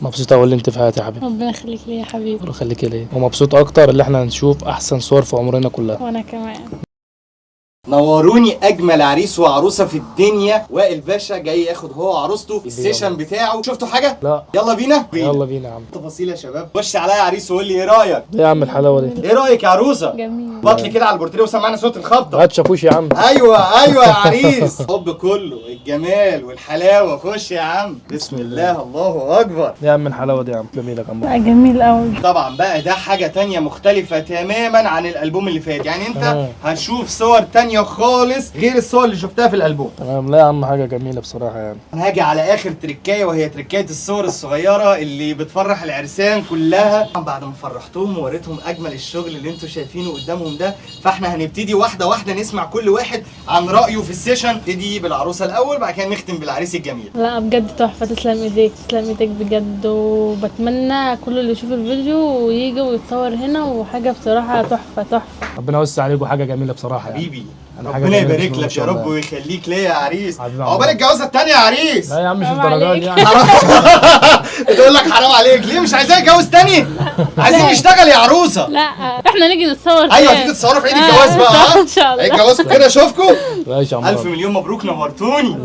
مبسوط اقول انت في حياتي يا حبيبي. ربنا يخليك لي يا حبيبي. الله يخليك ليا، ومبسوط اكتر اللي احنا هنشوف احسن صور في عمرنا كلها. وانا كمان. نوروني اجمل عريس وعروسه في الدنيا. وائل باشا جاي ياخد هو وعروسته السيشن بتاعه. شفتوا حاجه؟ لا. يلا بينا. يلا بينا يا عم. تفاصيل يا شباب. خش عليا يا عريس وقول لي ايه رايك. ايه يا عم الحلاوه دي؟ ايه رايك يا عروسه؟ جميل. بطلي كده على البورتريه وسمعنا صوت الخبطه. هات شاكوش يا عم. ايوه ايوه يا عريس. الحب كله الجمال والحلاوه. خش يا عم. بسم الله الله اكبر. يا عم الحلاوه دي يا عم. جميلة يا عم. لا جميل قوي. طبعا بقى ده حاجه تانية مختلفه تماما عن الالبوم اللي فات. يعني انت هتشوف صور تانية خالص غير الصور اللي شفتها في الالبوم. تمام. لا يا عم حاجه جميله بصراحه يعني. انا هاجي على اخر تركايه وهي تركايه الصور الصغيره اللي بتفرح العرسان كلها. بعد ما فرحتهم ووريتهم اجمل الشغل اللي انتوا شايفينه قدامهم ده، فاحنا هنبتدي واحده واحده نسمع كل واحد عن رايه في السيشن. نبتدي بالعروسه الاول، بعد كده نختم بالعريس الجميل. لا بجد تحفه. تسلم ايديك تسلم ايديك بجد. وبتمنى كل اللي يشوف الفيديو يجي ويتصور هنا. وحاجه بصراحه تحفه تحفه. ربنا يوسع عليكم. حاجه جميله بصراحه يعني. حبيبي حاجة ربنا جميلة يبارك بسم الله ما لك يا شاء رب الله. ويخليك ليا يا عريس. حبيبي عقبال الجوازه الثانيه يا عريس. لا يا عم مش حرام الدرجات عليك. دي يعني. بتقول لك حرام عليك ليه؟ مش عايزاه يتجوز تاني؟ عايزين نشتغل يا عروسه. لا احنا نيجي نتصور ايوه تاني. تيجي تصوروا في عيد الجواز بقى. ان شاء الله. عيد جوازكم كده اشوفكم. ماشي يا عم. الف مليون مبروك نورتوني.